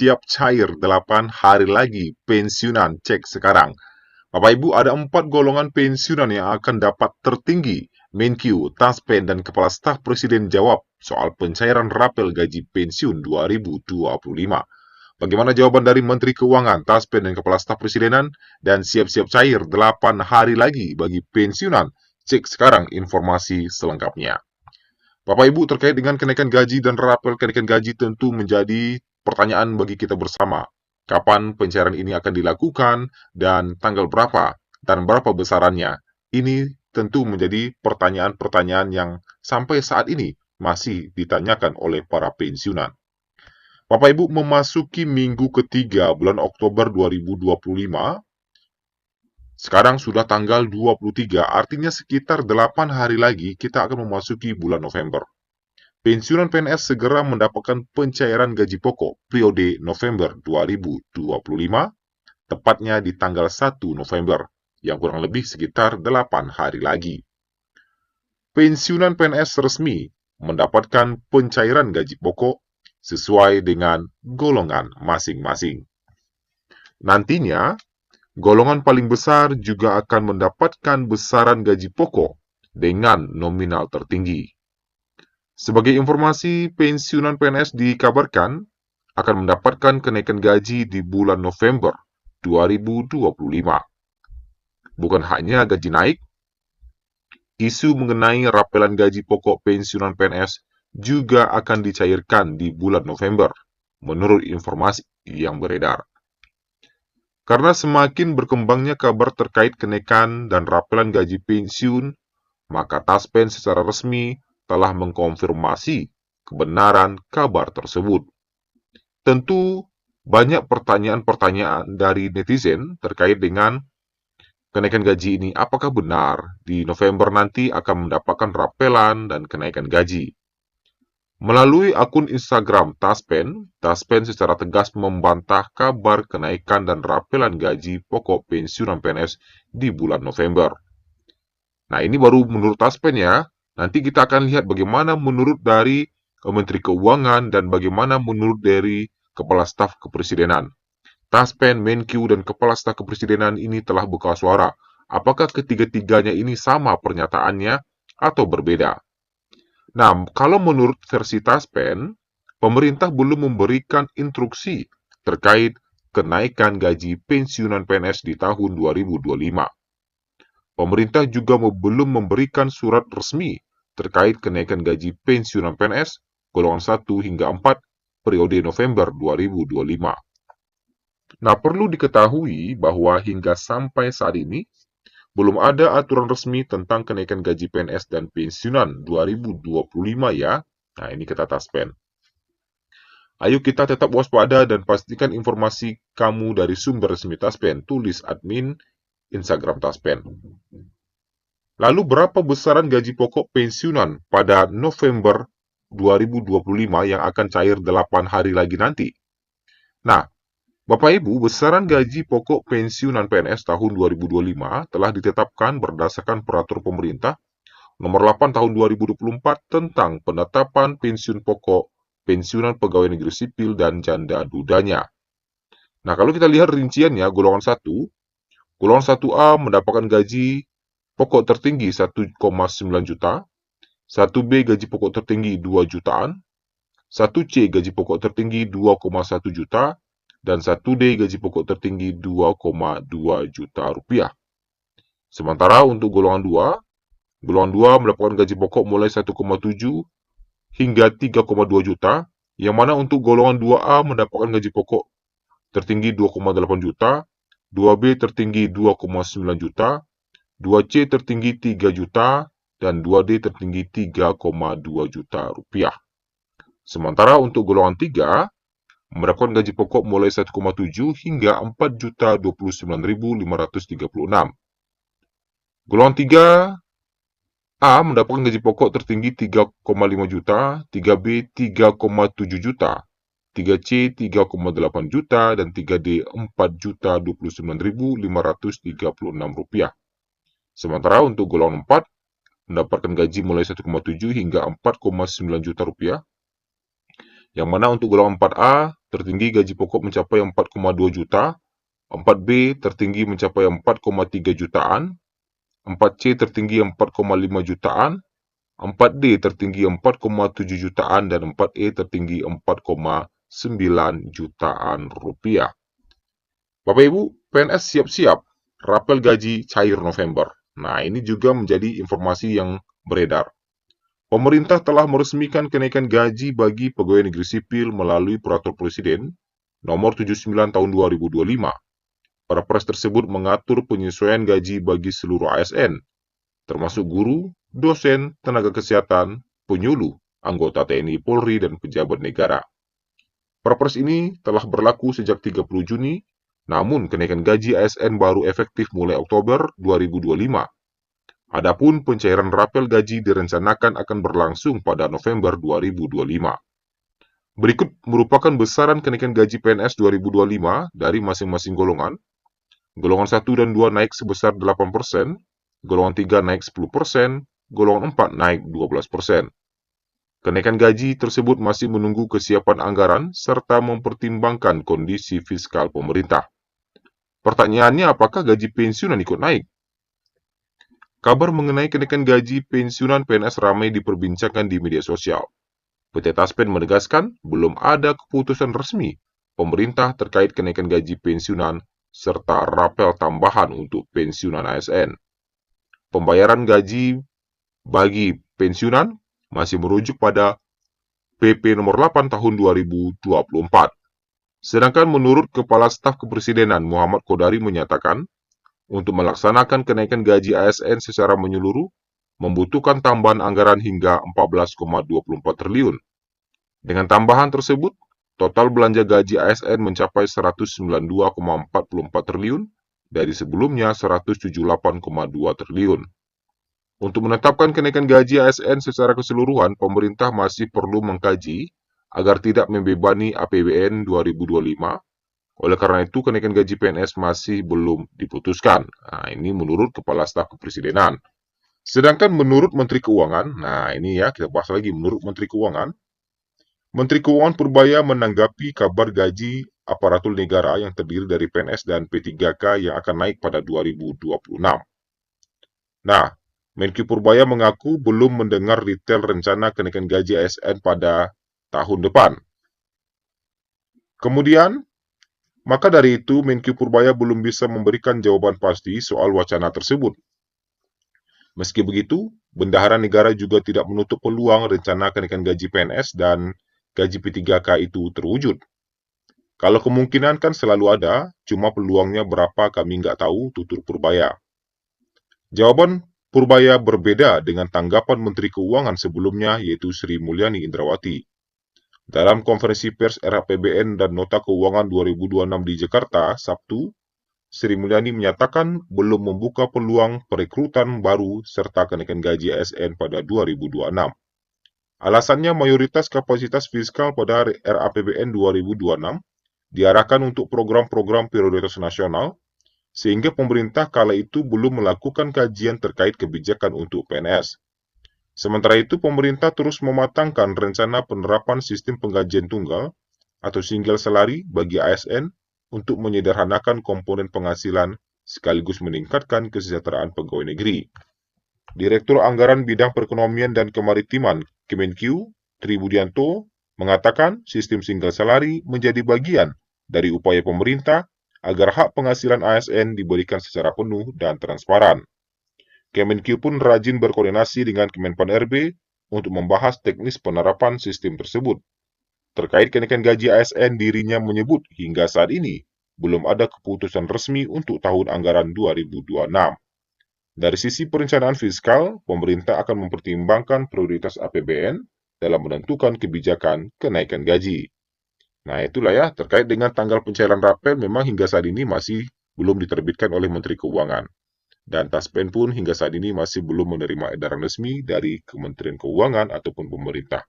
siap cair 8 hari lagi pensiunan, cek sekarang. Bapak Ibu, ada 4 golongan pensiunan yang akan dapat tertinggi. Menkyu, Taspen, dan Kepala Staf Presiden jawab soal pencairan rapel gaji pensiun 2025. Bagaimana jawaban dari Menteri Keuangan, Taspen, dan Kepala Staf Presidenan? Dan siap-siap cair 8 hari lagi bagi pensiunan. Cek sekarang informasi selengkapnya. Bapak Ibu, terkait dengan kenaikan gaji dan rapel kenaikan gaji tentu menjadi pertanyaan bagi kita bersama. Kapan pencairan ini akan dilakukan dan tanggal berapa dan berapa besarannya? Ini tentu menjadi pertanyaan-pertanyaan yang sampai saat ini masih ditanyakan oleh para pensiunan. Bapak Ibu, memasuki minggu ketiga bulan Oktober 2025, sekarang sudah tanggal 23, artinya sekitar 8 hari lagi kita akan memasuki bulan November. Pensiunan PNS segera mendapatkan pencairan gaji pokok periode November 2025, tepatnya di tanggal 1 November, yang kurang lebih sekitar 8 hari lagi. Pensiunan PNS resmi mendapatkan pencairan gaji pokok sesuai dengan golongan masing-masing. Nantinya, golongan paling besar juga akan mendapatkan besaran gaji pokok dengan nominal tertinggi. Sebagai informasi, pensiunan PNS dikabarkan akan mendapatkan kenaikan gaji di bulan November 2025. Bukan hanya gaji naik, isu mengenai rapelan gaji pokok pensiunan PNS juga akan dicairkan di bulan November, menurut informasi yang beredar. Karena semakin berkembangnya kabar terkait kenaikan dan rapelan gaji pensiun, maka Taspen secara resmi telah mengkonfirmasi kebenaran kabar tersebut. Tentu banyak pertanyaan-pertanyaan dari netizen terkait dengan kenaikan gaji ini. Apakah benar di November nanti akan mendapatkan rapelan dan kenaikan gaji? Melalui akun Instagram Taspen secara tegas membantah kabar kenaikan dan rapelan gaji pokok pensiunan PNS di bulan November. Nah, ini baru menurut Taspen ya. Nanti kita akan lihat bagaimana menurut dari Menteri Keuangan dan bagaimana menurut dari Kepala Staf Kepresidenan. Taspen, Menkyu, dan Kepala Staf Kepresidenan ini telah buka suara. Apakah ketiga-tiganya ini sama pernyataannya atau berbeda? Nah, kalau menurut versi Taspen, pemerintah belum memberikan instruksi terkait kenaikan gaji pensiunan PNS di tahun 2025. Pemerintah juga belum memberikan surat resmi terkait kenaikan gaji pensiunan PNS golongan 1 hingga 4 periode November 2025. Nah, perlu diketahui bahwa hingga sampai saat ini, belum ada aturan resmi tentang kenaikan gaji PNS dan pensiunan 2025 ya. Nah, ini kata Taspen. Ayo kita tetap waspada dan pastikan informasi kamu dari sumber resmi Taspen, tulis admin Instagram Taspen. Lalu berapa besaran gaji pokok pensiunan pada November 2025 yang akan cair 8 hari lagi nanti? Nah, Bapak Ibu, besaran gaji pokok pensiunan PNS tahun 2025 telah ditetapkan berdasarkan peraturan pemerintah nomor 8 tahun 2024 tentang penetapan pensiun pokok pensiunan pegawai negeri sipil dan janda dudanya. Nah, kalau kita lihat rinciannya, golongan 1, golongan 1A mendapatkan gaji pokok tertinggi 1,9 juta, 1B gaji pokok tertinggi 2 jutaan, 1C gaji pokok tertinggi 2,1 juta, dan 1D gaji pokok tertinggi 2,2 juta rupiah. Sementara untuk golongan 2 mendapatkan gaji pokok mulai 1,7 hingga 3,2 juta, yang mana untuk golongan 2A mendapatkan gaji pokok tertinggi 2,8 juta, 2B tertinggi 2,9 juta, 2C tertinggi 3 juta, dan 2D tertinggi 3,2 juta rupiah. Sementara untuk golongan 3, mendapatkan gaji pokok mulai 1,7 hingga 4.029.536. Golongan 3A mendapatkan gaji pokok tertinggi 3,5 juta, 3B 3,7 juta, 3C 3,8 juta, dan 3D 4.029.536 rupiah. Sementara untuk golongan 4, mendapatkan gaji mulai 1,7 hingga 4,9 juta rupiah, Yang mana untuk golongan 4A, tertinggi gaji pokok mencapai 4,2 juta, 4B tertinggi mencapai 4,3 jutaan, 4C tertinggi 4,5 jutaan, 4D tertinggi 4,7 jutaan, dan 4E tertinggi 4,9 jutaan rupiah. Bapak Ibu, PNS siap-siap rapel gaji cair November. Nah, ini juga menjadi informasi yang beredar. Pemerintah telah meresmikan kenaikan gaji bagi pegawai negeri sipil melalui Peraturan Presiden Nomor 79 Tahun 2025. Perpres tersebut mengatur penyesuaian gaji bagi seluruh ASN, termasuk guru, dosen, tenaga kesehatan, penyuluh, anggota TNI Polri, dan pejabat negara. Perpres ini telah berlaku sejak 30 Juni, namun kenaikan gaji ASN baru efektif mulai Oktober 2025. Adapun pencairan rapel gaji direncanakan akan berlangsung pada November 2025. Berikut merupakan besaran kenaikan gaji PNS 2025 dari masing-masing golongan. Golongan 1 dan 2 naik sebesar 8%, golongan 3 naik 10%, golongan 4 naik 12%. Kenaikan gaji tersebut masih menunggu kesiapan anggaran serta mempertimbangkan kondisi fiskal pemerintah. Pertanyaannya, apakah gaji pensiunan ikut naik? Kabar mengenai kenaikan gaji pensiunan PNS ramai diperbincangkan di media sosial. PT Taspen menegaskan belum ada keputusan resmi pemerintah terkait kenaikan gaji pensiunan serta rapel tambahan untuk pensiunan ASN. Pembayaran gaji bagi pensiunan masih merujuk pada PP nomor 8 tahun 2024. Sedangkan menurut Kepala Staf Kepresidenan Muhammad Kodari menyatakan, untuk melaksanakan kenaikan gaji ASN secara menyeluruh, membutuhkan tambahan anggaran hingga 14,24 triliun. Dengan tambahan tersebut, total belanja gaji ASN mencapai 192,44 triliun dari sebelumnya 178,2 triliun. Untuk menetapkan kenaikan gaji ASN secara keseluruhan, pemerintah masih perlu mengkaji agar tidak membebani APBN 2025. Oleh karena itu, kenaikan gaji PNS masih belum diputuskan. Nah, ini menurut Kepala Staf Kepresidenan. Sedangkan menurut Menteri Keuangan, nah ini ya, kita bahas lagi menurut Menteri Keuangan. Menteri Keuangan Purbaya menanggapi kabar gaji aparatur negara yang terdiri dari PNS dan P3K yang akan naik pada 2026. Nah, Menkyu Purbaya mengaku belum mendengar detail rencana kenaikan gaji ASN pada tahun depan. Kemudian, maka dari itu, Menkyu Purbaya belum bisa memberikan jawaban pasti soal wacana tersebut. Meski begitu, Bendahara Negara juga tidak menutup peluang rencana kenaikan gaji PNS dan gaji P3K itu terwujud. Kalau kemungkinan kan selalu ada, cuma peluangnya berapa kami nggak tahu, tutur Purbaya. Jawaban Purbaya berbeda dengan tanggapan Menteri Keuangan sebelumnya, yaitu Sri Mulyani Indrawati. Dalam konferensi pers RAPBN dan Nota Keuangan 2026 di Jakarta, Sabtu, Sri Mulyani menyatakan belum membuka peluang perekrutan baru serta kenaikan gaji ASN pada 2026. Alasannya mayoritas kapasitas fiskal pada RAPBN 2026 diarahkan untuk program-program prioritas nasional, sehingga pemerintah kala itu belum melakukan kajian terkait kebijakan untuk PNS. Sementara itu, pemerintah terus mematangkan rencana penerapan sistem penggajian tunggal atau single salary bagi ASN untuk menyederhanakan komponen penghasilan sekaligus meningkatkan kesejahteraan pegawai negeri. Direktur Anggaran Bidang Perekonomian dan Kemaritiman Kemenkyu, Tri Budianto, mengatakan sistem single salary menjadi bagian dari upaya pemerintah agar hak penghasilan ASN diberikan secara penuh dan transparan. Kemenkyu pun rajin berkoordinasi dengan Kemenpan RB untuk membahas teknis penerapan sistem tersebut. Terkait kenaikan gaji ASN, dirinya menyebut hingga saat ini belum ada keputusan resmi untuk tahun anggaran 2026. Dari sisi perencanaan fiskal, pemerintah akan mempertimbangkan prioritas APBN dalam menentukan kebijakan kenaikan gaji. Nah, itulah ya, terkait dengan tanggal pencairan rapel memang hingga saat ini masih belum diterbitkan oleh Menteri Keuangan. Dan Taspen pun hingga saat ini masih belum menerima edaran resmi dari Kementerian Keuangan ataupun pemerintah.